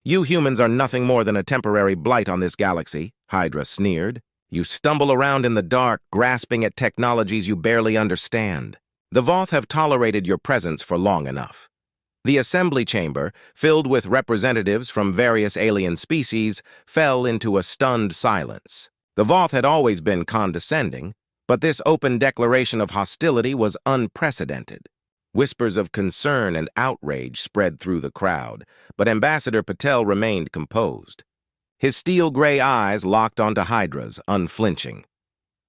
You humans are nothing more than a temporary blight on this galaxy, Hydra sneered. You stumble around in the dark, grasping at technologies you barely understand. The Voth have tolerated your presence for long enough. The assembly chamber, filled with representatives from various alien species, fell into a stunned silence. The Voth had always been condescending, but this open declaration of hostility was unprecedented. Whispers of concern and outrage spread through the crowd, but Ambassador Patel remained composed. His steel-gray eyes locked onto Hydra's, unflinching.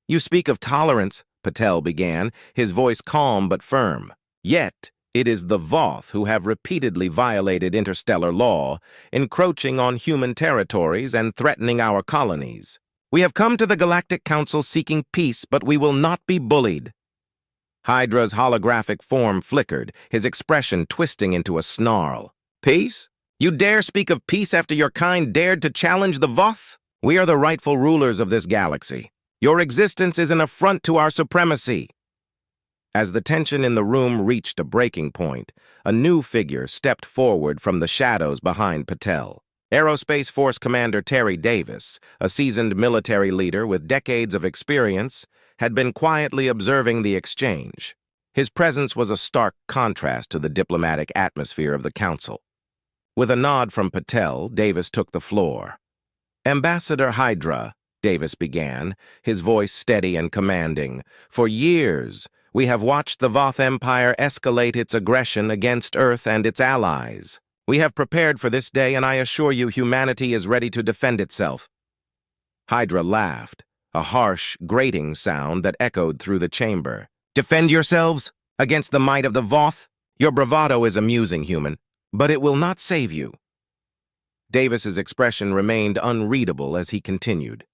"You speak of tolerance," Patel began, his voice calm but firm. "Yet, it is the Voth who have repeatedly violated interstellar law, encroaching on human territories and threatening our colonies. We have come to the Galactic Council seeking peace, but we will not be bullied." Hydra's holographic form flickered, his expression twisting into a snarl. "Peace? You dare speak of peace after your kind dared to challenge the Voth? We are the rightful rulers of this galaxy. Your existence is an affront to our supremacy." As the tension in the room reached a breaking point, a new figure stepped forward from the shadows behind Patel. Aerospace Force Commander Terry Davis, a seasoned military leader with decades of experience, had been quietly observing the exchange. His presence was a stark contrast to the diplomatic atmosphere of the council. With a nod from Patel, Davis took the floor. "Ambassador Hydra," Davis began, his voice steady and commanding, "for years, we have watched the Voth Empire escalate its aggression against Earth and its allies. We have prepared for this day, and I assure you humanity is ready to defend itself." Hydra laughed, a harsh, grating sound that echoed through the chamber. "Defend yourselves against the might of the Voth? Your bravado is amusing, human, but it will not save you." Davis's expression remained unreadable as he continued.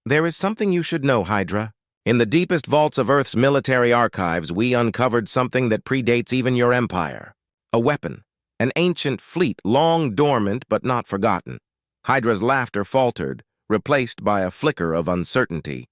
"There is something you should know, Hydra. In the deepest vaults of Earth's military archives, we uncovered something that predates even your empire. A weapon, an ancient fleet, long dormant but not forgotten." Hydra's laughter faltered, replaced by a flicker of uncertainty.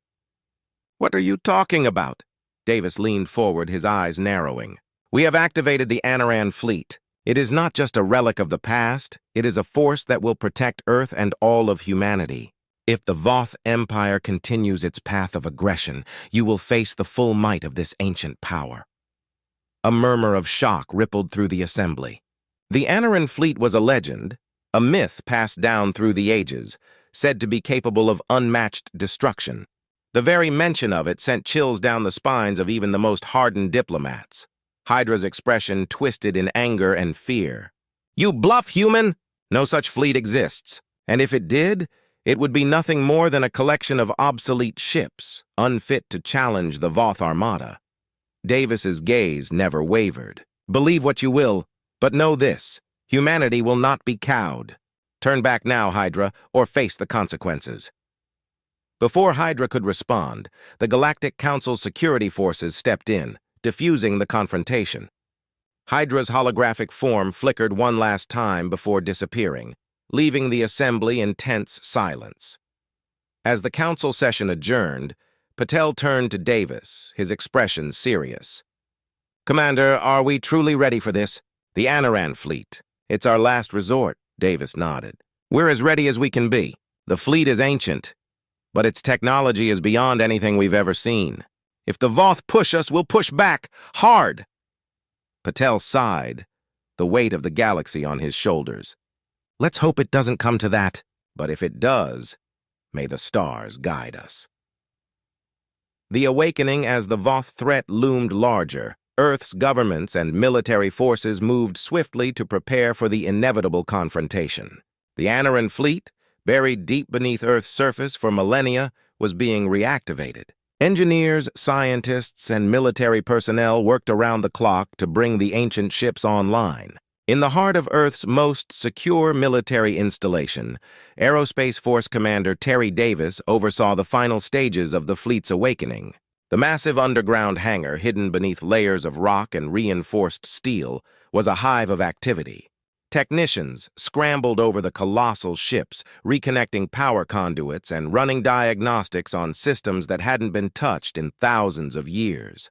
"What are you talking about?" Davis leaned forward, his eyes narrowing. "We have activated the Anaran fleet. It is not just a relic of the past, it is a force that will protect Earth and all of humanity. If the Voth Empire continues its path of aggression, you will face the full might of this ancient power." A murmur of shock rippled through the assembly. The Anaran fleet was a legend, a myth passed down through the ages, said to be capable of unmatched destruction. The very mention of it sent chills down the spines of even the most hardened diplomats. Hydra's expression twisted in anger and fear. "You bluff, human! No such fleet exists. And if it did, it would be nothing more than a collection of obsolete ships, unfit to challenge the Voth Armada." Davis's gaze never wavered. "Believe what you will, but know this: humanity will not be cowed. Turn back now, Hydra, or face the consequences." Before Hydra could respond, the Galactic Council's security forces stepped in, diffusing the confrontation. Hydra's holographic form flickered one last time before disappearing, leaving the assembly in tense silence. As the council session adjourned, Patel turned to Davis, his expression serious. "Commander, are we truly ready for this? The Anaran fleet. It's our last resort," Davis nodded. "We're as ready as we can be. The fleet is ancient, but its technology is beyond anything we've ever seen. If the Voth push us, we'll push back, hard." Patel sighed, the weight of the galaxy on his shoulders. "Let's hope it doesn't come to that, but if it does, may the stars guide us." The awakening as the Voth threat loomed larger, Earth's governments and military forces moved swiftly to prepare for the inevitable confrontation. The Anaran fleet, buried deep beneath Earth's surface for millennia, was being reactivated. Engineers, scientists, and military personnel worked around the clock to bring the ancient ships online. In the heart of Earth's most secure military installation, Aerospace Force Commander Terry Davis oversaw the final stages of the fleet's awakening. The massive underground hangar, hidden beneath layers of rock and reinforced steel, was a hive of activity. Technicians scrambled over the colossal ships, reconnecting power conduits and running diagnostics on systems that hadn't been touched in thousands of years.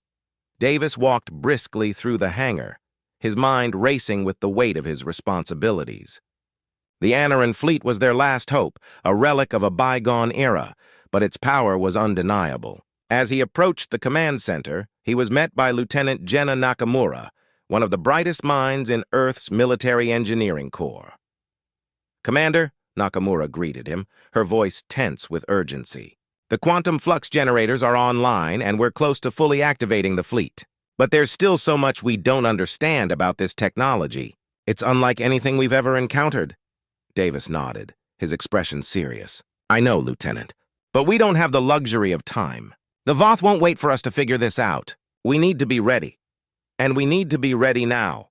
Davis walked briskly through the hangar, his mind racing with the weight of his responsibilities. The Anaran fleet was their last hope, a relic of a bygone era, but its power was undeniable. As he approached the command center, he was met by Lieutenant Jenna Nakamura, one of the brightest minds in Earth's military engineering corps. "Commander," Nakamura greeted him, her voice tense with urgency. "The quantum flux generators are online, and we're close to fully activating the fleet. But there's still so much we don't understand about this technology. It's unlike anything we've ever encountered." Davis nodded, his expression serious. "I know, Lieutenant. But we don't have the luxury of time. The Voth won't wait for us to figure this out. We need to be ready. And we need to be ready now."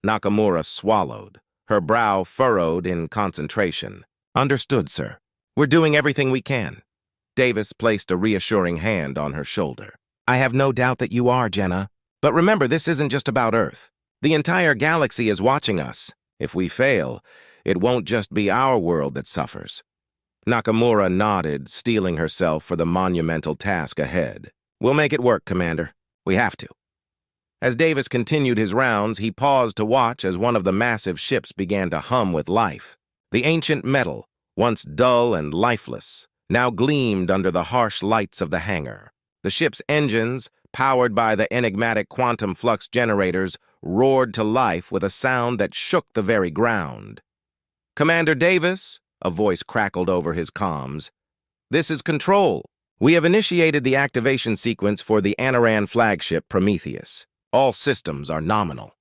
Nakamura swallowed, her brow furrowed in concentration. "Understood, sir. We're doing everything we can." Davis placed a reassuring hand on her shoulder. "I have no doubt that you are, Jenna. But remember, this isn't just about Earth. The entire galaxy is watching us. If we fail, it won't just be our world that suffers." Nakamura nodded, steeling herself for the monumental task ahead. "We'll make it work, Commander. We have to." As Davis continued his rounds, he paused to watch as one of the massive ships began to hum with life. The ancient metal, once dull and lifeless, now gleamed under the harsh lights of the hangar. The ship's engines, powered by the enigmatic quantum flux generators, roared to life with a sound that shook the very ground. "Commander Davis," a voice crackled over his comms, "this is Control. We have initiated the activation sequence for the Anaran flagship Prometheus. All systems are nominal."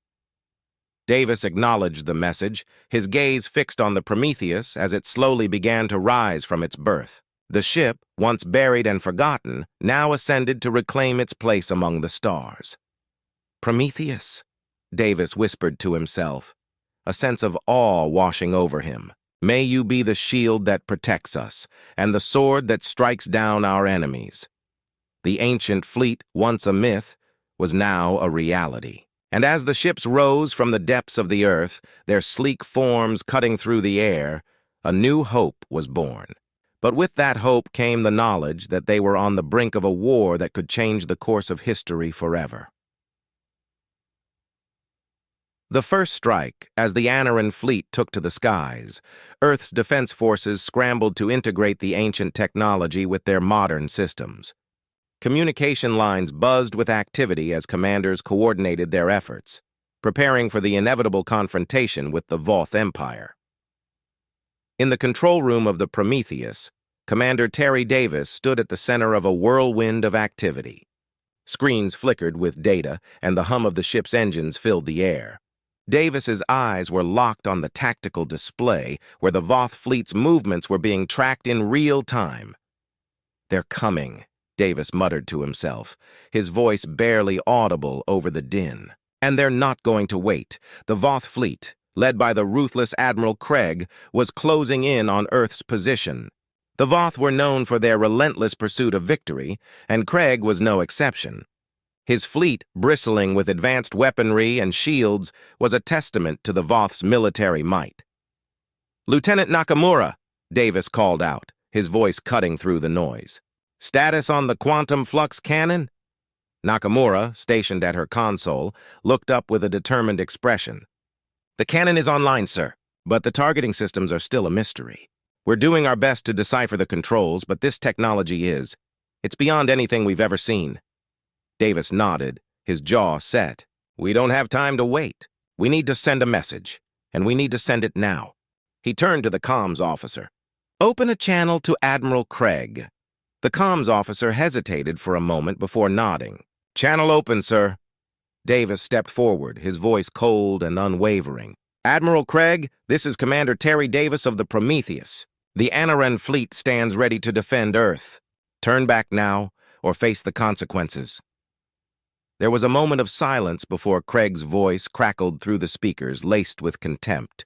Davis acknowledged the message, his gaze fixed on the Prometheus as it slowly began to rise from its berth. The ship, once buried and forgotten, now ascended to reclaim its place among the stars. "Prometheus," Davis whispered to himself, a sense of awe washing over him. "May you be the shield that protects us, and the sword that strikes down our enemies." The ancient fleet, once a myth, was now a reality. And as the ships rose from the depths of the earth, their sleek forms cutting through the air, a new hope was born. But with that hope came the knowledge that they were on the brink of a war that could change the course of history forever. The first strike, as the Anaran fleet took to the skies, Earth's defense forces scrambled to integrate the ancient technology with their modern systems. Communication lines buzzed with activity as commanders coordinated their efforts, preparing for the inevitable confrontation with the Voth Empire. In the control room of the Prometheus, Commander Terry Davis stood at the center of a whirlwind of activity. Screens flickered with data, and the hum of the ship's engines filled the air. Davis's eyes were locked on the tactical display, where the Voth fleet's movements were being tracked in real time. "They're coming," Davis muttered to himself, his voice barely audible over the din. "And they're not going to wait. The Voth fleet, led by the ruthless Admiral Craig, was closing in on Earth's position. The Voth were known for their relentless pursuit of victory, and Craig was no exception. His fleet, bristling with advanced weaponry and shields, was a testament to the Voth's military might. "Lieutenant Nakamura," Davis called out, his voice cutting through the noise. "Status on the quantum flux cannon?" Nakamura, stationed at her console, looked up with a determined expression. "The cannon is online, sir, but the targeting systems are still a mystery. We're doing our best to decipher the controls, but this technology it's beyond anything we've ever seen." Davis nodded, his jaw set. "We don't have time to wait. We need to send a message, and we need to send it now." He turned to the comms officer. "Open a channel to Admiral Craig." The comms officer hesitated for a moment before nodding. "Channel open, sir." Davis stepped forward, his voice cold and unwavering. "Admiral Craig, this is Commander Terry Davis of the Prometheus. The Anaran fleet stands ready to defend Earth. Turn back now, or face the consequences." There was a moment of silence before Craig's voice crackled through the speakers, laced with contempt.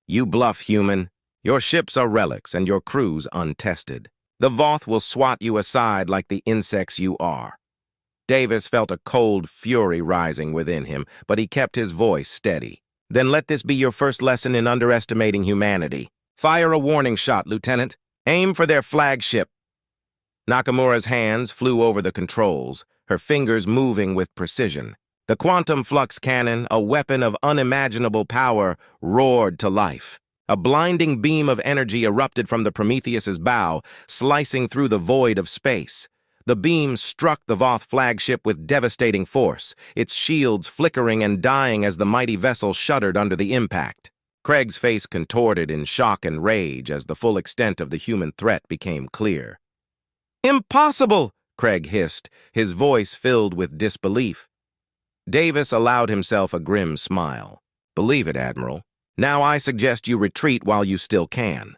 "You bluff, human. Your ships are relics and your crews untested. The Voth will swat you aside like the insects you are." Davis felt a cold fury rising within him, but he kept his voice steady. "Then let this be your first lesson in underestimating humanity. Fire a warning shot, Lieutenant. Aim for their flagship." Nakamura's hands flew over the controls, her fingers moving with precision. The quantum flux cannon, a weapon of unimaginable power, roared to life. A blinding beam of energy erupted from the Prometheus's bow, slicing through the void of space. The beam struck the Voth flagship with devastating force, its shields flickering and dying as the mighty vessel shuddered under the impact. Craig's face contorted in shock and rage as the full extent of the human threat became clear. "Impossible!" Craig hissed, his voice filled with disbelief. Davis allowed himself a grim smile. "Believe it, Admiral. Now I suggest you retreat while you still can."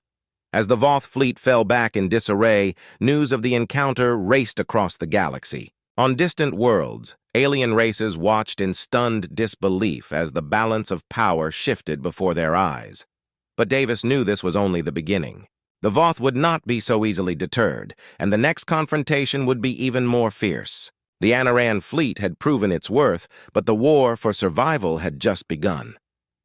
As the Voth fleet fell back in disarray, news of the encounter raced across the galaxy. On distant worlds, alien races watched in stunned disbelief as the balance of power shifted before their eyes. But Davis knew this was only the beginning. The Voth would not be so easily deterred, and the next confrontation would be even more fierce. The Anaran fleet had proven its worth, but the war for survival had just begun.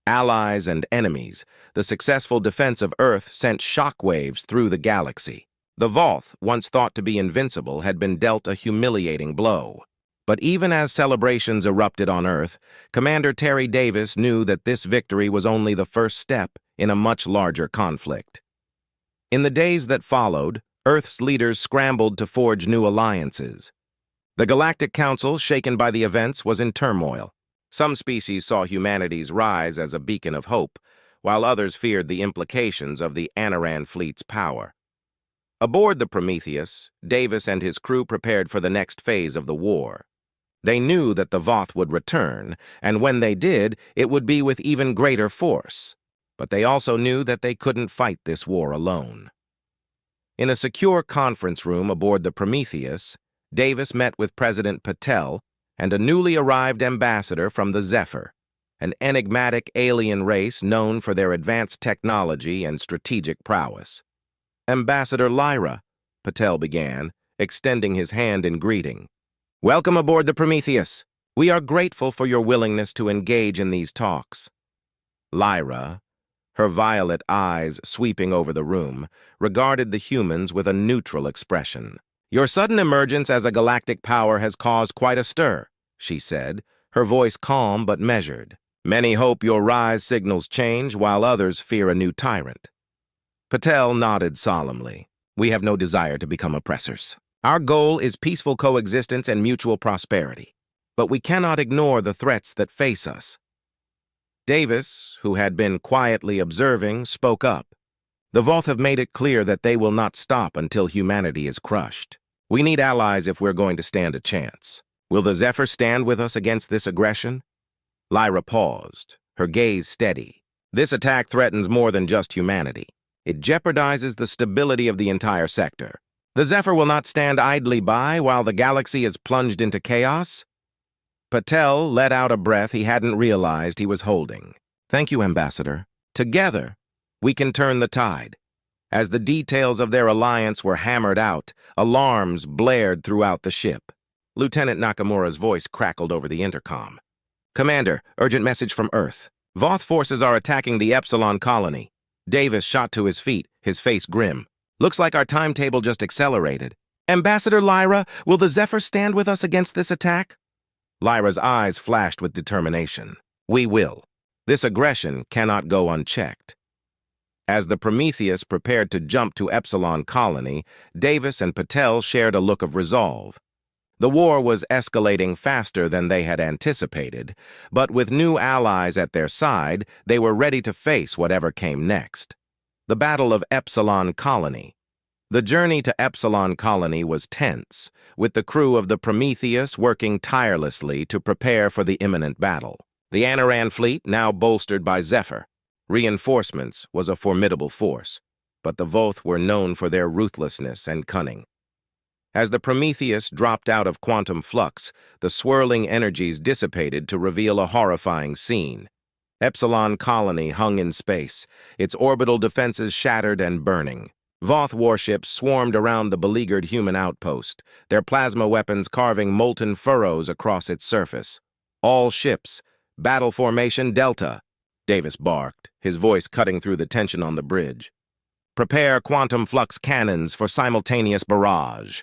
Allies and enemies, the successful defense of Earth sent shockwaves through the galaxy. The Voth, once thought to be invincible, had been dealt a humiliating blow. But even as celebrations erupted on Earth, Commander Terry Davis knew that this victory was only the first step in a much larger conflict. In the days that followed, Earth's leaders scrambled to forge new alliances. The Galactic Council, shaken by the events, was in turmoil. Some species saw humanity's rise as a beacon of hope, while others feared the implications of the Anaran fleet's power. Aboard the Prometheus, Davis and his crew prepared for the next phase of the war. They knew that the Voth would return, and when they did, it would be with even greater force. But they also knew that they couldn't fight this war alone. In a secure conference room aboard the Prometheus, Davis met with President Patel and a newly arrived ambassador from the Zephyr, an enigmatic alien race known for their advanced technology and strategic prowess. "Ambassador Lyra," Patel began, extending his hand in greeting. "Welcome aboard the Prometheus. We are grateful for your willingness to engage in these talks." Lyra, her violet eyes sweeping over the room, regarded the humans with a neutral expression. "Your sudden emergence as a galactic power has caused quite a stir," she said, her voice calm but measured. "Many hope your rise signals change, while others fear a new tyrant." Patel nodded solemnly. "We have no desire to become oppressors. Our goal is peaceful coexistence and mutual prosperity. But we cannot ignore the threats that face us." Davis, who had been quietly observing, spoke up. "The Voth have made it clear that they will not stop until humanity is crushed. We need allies if we're going to stand a chance. Will the Zephyr stand with us against this aggression?" Lyra paused, her gaze steady. "This attack threatens more than just humanity. It jeopardizes the stability of the entire sector. The Zephyr will not stand idly by while the galaxy is plunged into chaos." Patel let out a breath he hadn't realized he was holding. "Thank you, Ambassador. Together, we can turn the tide." As the details of their alliance were hammered out, alarms blared throughout the ship. Lieutenant Nakamura's voice crackled over the intercom. "Commander, urgent message from Earth. Voth forces are attacking the Epsilon colony." Davis shot to his feet, his face grim. "Looks like our timetable just accelerated. Ambassador Lyra, will the Zephyr stand with us against this attack?" Lyra's eyes flashed with determination. "We will. This aggression cannot go unchecked." As the Prometheus prepared to jump to Epsilon colony, Davis and Patel shared a look of resolve. The war was escalating faster than they had anticipated, but with new allies at their side, they were ready to face whatever came next. The Battle of Epsilon Colony. The journey to Epsilon Colony was tense, with the crew of the Prometheus working tirelessly to prepare for the imminent battle. The Anaran fleet, now bolstered by Zephyr, reinforcements, was a formidable force, but the Voth were known for their ruthlessness and cunning. As the Prometheus dropped out of quantum flux, the swirling energies dissipated to reveal a horrifying scene. Epsilon Colony hung in space, its orbital defenses shattered and burning. Voth warships swarmed around the beleaguered human outpost, their plasma weapons carving molten furrows across its surface. "All ships, battle formation Delta," Davis barked, his voice cutting through the tension on the bridge. "Prepare quantum flux cannons for simultaneous barrage."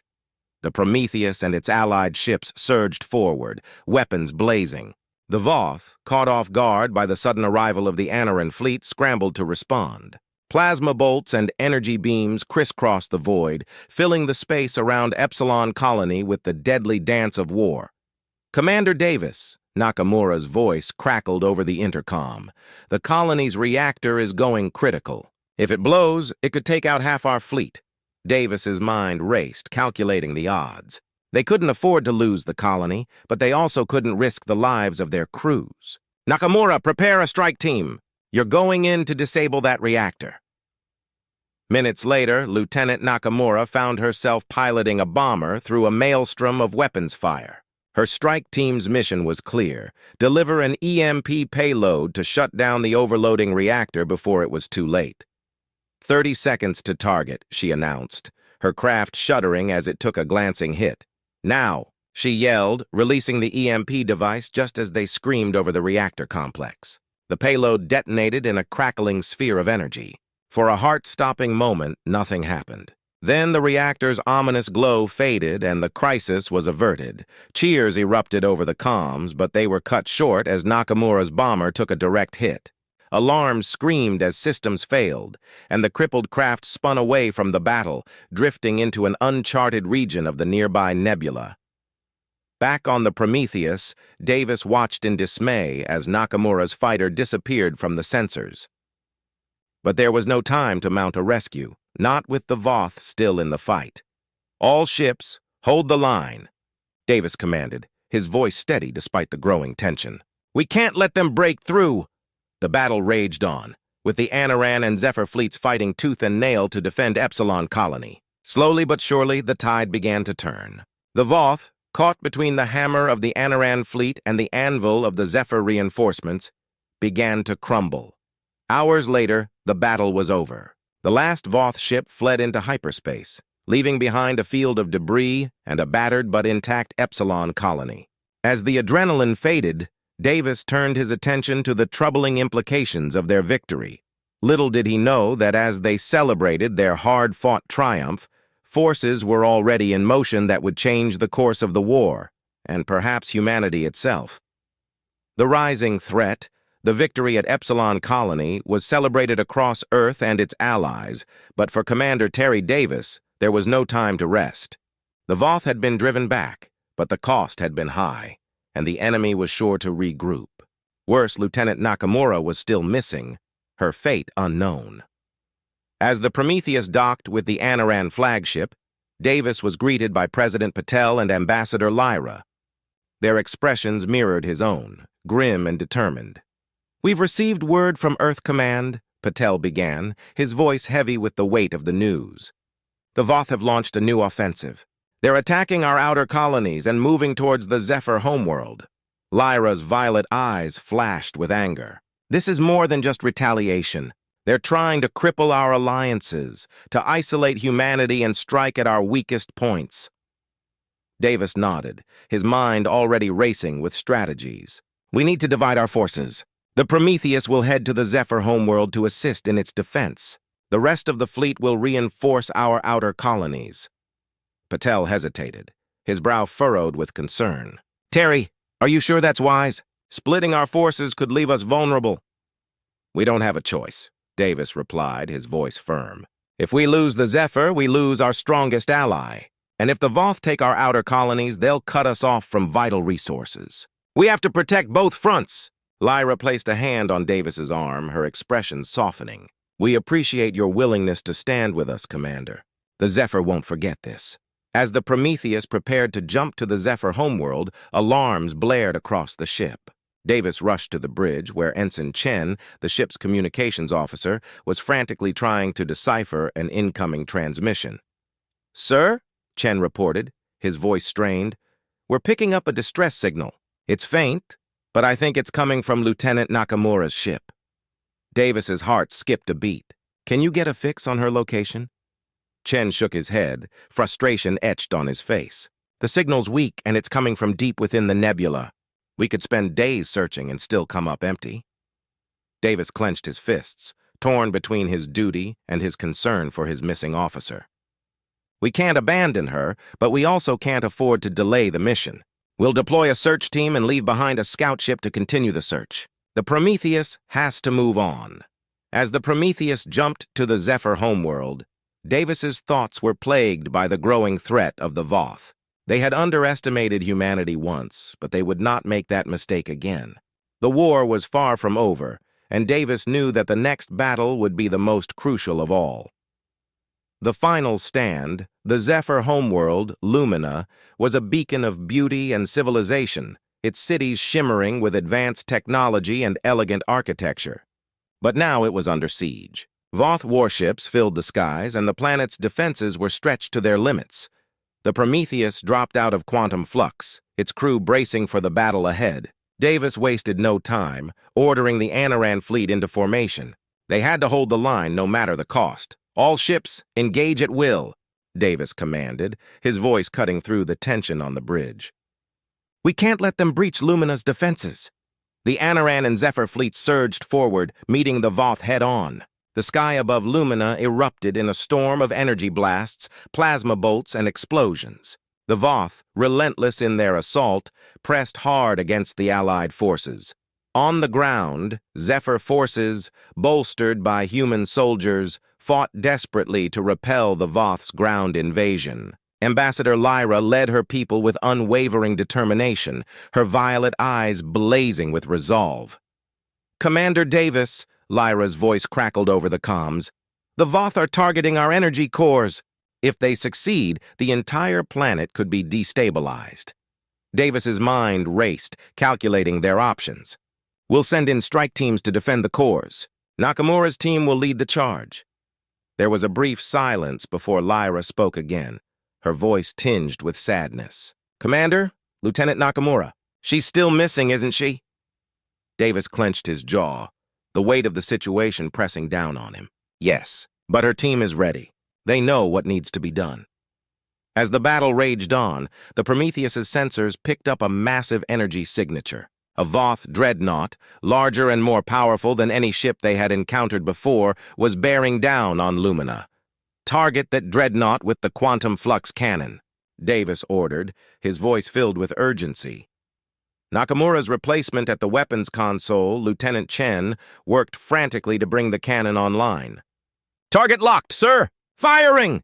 The Prometheus and its allied ships surged forward, weapons blazing. The Voth, caught off guard by the sudden arrival of the Anaran fleet, scrambled to respond. Plasma bolts and energy beams crisscrossed the void, filling the space around Epsilon colony with the deadly dance of war. "Commander Davis," Nakamura's voice crackled over the intercom. "The colony's reactor is going critical. If it blows, it could take out half our fleet." Davis's mind raced, calculating the odds. They couldn't afford to lose the colony, but they also couldn't risk the lives of their crews. "Nakamura, prepare a strike team. You're going in to disable that reactor." Minutes later, Lieutenant Nakamura found herself piloting a bomber through a maelstrom of weapons fire. Her strike team's mission was clear: deliver an EMP payload to shut down the overloading reactor before it was too late. 30 seconds to target, she announced, her craft shuddering as it took a glancing hit. "Now," she yelled, releasing the EMP device just as they screamed over the reactor complex. The payload detonated in a crackling sphere of energy. For a heart-stopping moment, nothing happened. Then the reactor's ominous glow faded and the crisis was averted. Cheers erupted over the comms, but they were cut short as Nakamura's bomber took a direct hit. Alarms screamed as systems failed, and the crippled craft spun away from the battle, drifting into an uncharted region of the nearby nebula. Back on the Prometheus, Davis watched in dismay as Nakamura's fighter disappeared from the sensors. But there was no time to mount a rescue, not with the Voth still in the fight. "All ships, hold the line," Davis commanded, his voice steady despite the growing tension. "We can't let them break through." The battle raged on, with the Anaran and Zephyr fleets fighting tooth and nail to defend Epsilon colony. Slowly but surely, the tide began to turn. The Voth, caught between the hammer of the Anaran fleet and the anvil of the Zephyr reinforcements, began to crumble. Hours later, the battle was over. The last Voth ship fled into hyperspace, leaving behind a field of debris and a battered but intact Epsilon colony. As the adrenaline faded, Davis turned his attention to the troubling implications of their victory. Little did he know that as they celebrated their hard-fought triumph, forces were already in motion that would change the course of the war, and perhaps humanity itself. The rising threat, the victory at Epsilon colony, was celebrated across Earth and its allies, but for Commander Terry Davis, there was no time to rest. The Voth had been driven back, but the cost had been high, and the enemy was sure to regroup. Worse, Lieutenant Nakamura was still missing, her fate unknown. As the Prometheus docked with the Anaran flagship, Davis was greeted by President Patel and Ambassador Lyra. Their expressions mirrored his own, grim and determined. "We've received word from Earth Command," Patel began, his voice heavy with the weight of the news. "The Voth have launched a new offensive. They're attacking our outer colonies and moving towards the Zephyr homeworld." Lyra's violet eyes flashed with anger. "This is more than just retaliation. They're trying to cripple our alliances, to isolate humanity and strike at our weakest points." Davis nodded, his mind already racing with strategies. "We need to divide our forces. The Prometheus will head to the Zephyr homeworld to assist in its defense. The rest of the fleet will reinforce our outer colonies." Patel hesitated, his brow furrowed with concern. "Terry, are you sure that's wise? Splitting our forces could leave us vulnerable." "We don't have a choice," Davis replied, his voice firm. "If we lose the Zephyr, we lose our strongest ally. And if the Voth take our outer colonies, they'll cut us off from vital resources. We have to protect both fronts." Lyra placed a hand on Davis's arm, her expression softening. "We appreciate your willingness to stand with us, Commander. The Zephyr won't forget this." As the Prometheus prepared to jump to the Zephyr homeworld, alarms blared across the ship. Davis rushed to the bridge, where Ensign Chen, the ship's communications officer, was frantically trying to decipher an incoming transmission. "Sir?" Chen reported, his voice strained. "We're picking up a distress signal. It's faint, but I think it's coming from Lieutenant Nakamura's ship." Davis's heart skipped a beat. "Can you get a fix on her location?" Chen shook his head, frustration etched on his face. "The signal's weak, and it's coming from deep within the nebula. We could spend days searching and still come up empty." Davis clenched his fists, torn between his duty and his concern for his missing officer. "We can't abandon her, but we also can't afford to delay the mission. We'll deploy a search team and leave behind a scout ship to continue the search. The Prometheus has to move on. As the Prometheus jumped to the Zephyr homeworld, Davis's thoughts were plagued by the growing threat of the Voth. They had underestimated humanity once, but they would not make that mistake again. The war was far from over, and Davis knew that the next battle would be the most crucial of all. The final stand, the Zephyr homeworld, Lumina, was a beacon of beauty and civilization, its cities shimmering with advanced technology and elegant architecture. But now it was under siege. Voth warships filled the skies, and the planet's defenses were stretched to their limits. The Prometheus dropped out of quantum flux, its crew bracing for the battle ahead. Davis wasted no time, ordering the Anaran fleet into formation. They had to hold the line no matter the cost. "All ships, engage at will," Davis commanded, his voice cutting through the tension on the bridge. "We can't let them breach Lumina's defenses." The Anaran and Zephyr fleets surged forward, meeting the Voth head-on. The sky above Lumina erupted in a storm of energy blasts, plasma bolts, and explosions. The Voth, relentless in their assault, pressed hard against the Allied forces. On the ground, Zephyr forces, bolstered by human soldiers, fought desperately to repel the Voth's ground invasion. Ambassador Lyra led her people with unwavering determination, her violet eyes blazing with resolve. "Commander Davis," Lyra's voice crackled over the comms, "the Voth are targeting our energy cores. If they succeed, the entire planet could be destabilized." Davis's mind raced, calculating their options. "We'll send in strike teams to defend the cores. Nakamura's team will lead the charge." There was a brief silence before Lyra spoke again, her voice tinged with sadness. "Commander, Lieutenant Nakamura, she's still missing, isn't she?" Davis clenched his jaw, the weight of the situation pressing down on him. "Yes, but her team is ready. They know what needs to be done." As the battle raged on, the Prometheus's sensors picked up a massive energy signature. A Voth dreadnought, larger and more powerful than any ship they had encountered before, was bearing down on Lumina. "Target that dreadnought with the quantum flux cannon," Davis ordered, his voice filled with urgency. Nakamura's replacement at the weapons console, Lieutenant Chen, worked frantically to bring the cannon online. "Target locked, sir! Firing!"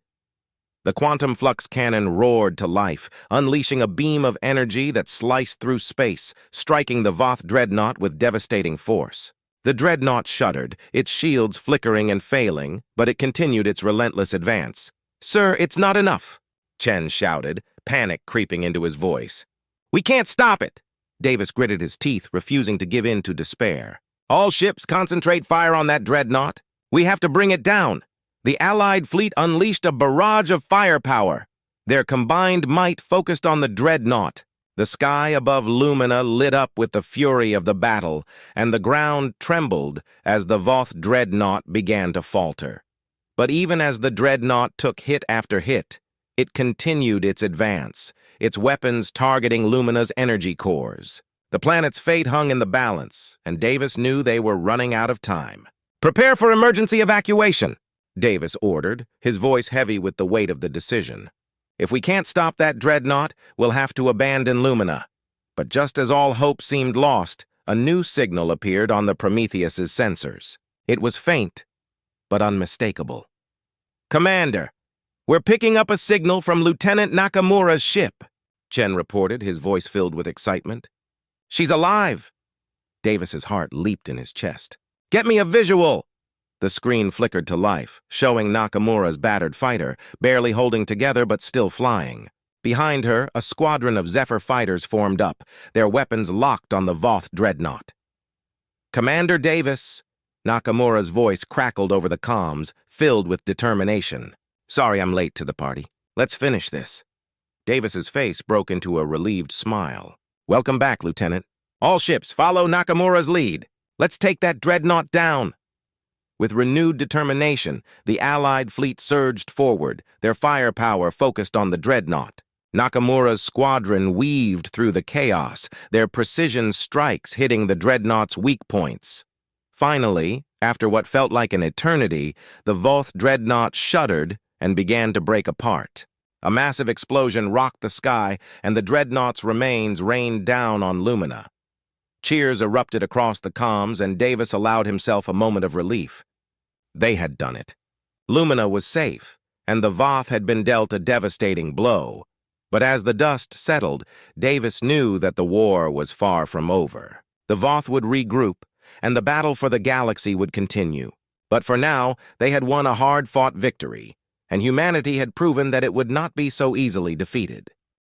The quantum flux cannon roared to life, unleashing a beam of energy that sliced through space, striking the Voth dreadnought with devastating force. The dreadnought shuddered, its shields flickering and failing, but it continued its relentless advance. "Sir, it's not enough," Chen shouted, panic creeping into his voice. "We can't stop it!" Davis gritted his teeth, refusing to give in to despair. "All ships concentrate fire on that dreadnought. We have to bring it down." The Allied fleet unleashed a barrage of firepower. Their combined might focused on the dreadnought. The sky above Lumina lit up with the fury of the battle, and the ground trembled as the Voth dreadnought began to falter. But even as the dreadnought took hit after hit, it continued its advance, its weapons targeting Lumina's energy cores. The planet's fate hung in the balance, and Davis knew they were running out of time. "Prepare for emergency evacuation," Davis ordered, his voice heavy with the weight of the decision. "If we can't stop that dreadnought, we'll have to abandon Lumina." But just as all hope seemed lost, a new signal appeared on the Prometheus's sensors. It was faint, but unmistakable. "Commander, we're picking up a signal from Lieutenant Nakamura's ship," Chen reported, his voice filled with excitement. "She's alive!" Davis's heart leaped in his chest. "Get me a visual!" The screen flickered to life, showing Nakamura's battered fighter, barely holding together but still flying. Behind her, a squadron of Zephyr fighters formed up, their weapons locked on the Voth dreadnought. "Commander Davis," Nakamura's voice crackled over the comms, filled with determination. "Sorry I'm late to the party. Let's finish this." Davis's face broke into a relieved smile. "Welcome back, Lieutenant. All ships, follow Nakamura's lead. Let's take that dreadnought down." With renewed determination, the Allied fleet surged forward, their firepower focused on the dreadnought. Nakamura's squadron weaved through the chaos, their precision strikes hitting the dreadnought's weak points. Finally, after what felt like an eternity, the Voth dreadnought shuddered and began to break apart. A massive explosion rocked the sky, and the dreadnought's remains rained down on Lumina. Cheers erupted across the comms, and Davis allowed himself a moment of relief. They had done it. Lumina was safe, and the Voth had been dealt a devastating blow. But as the dust settled, Davis knew that the war was far from over. The Voth would regroup, and the battle for the galaxy would continue. But for now, they had won a hard-fought victory, and humanity had proven that it would not be so easily defeated.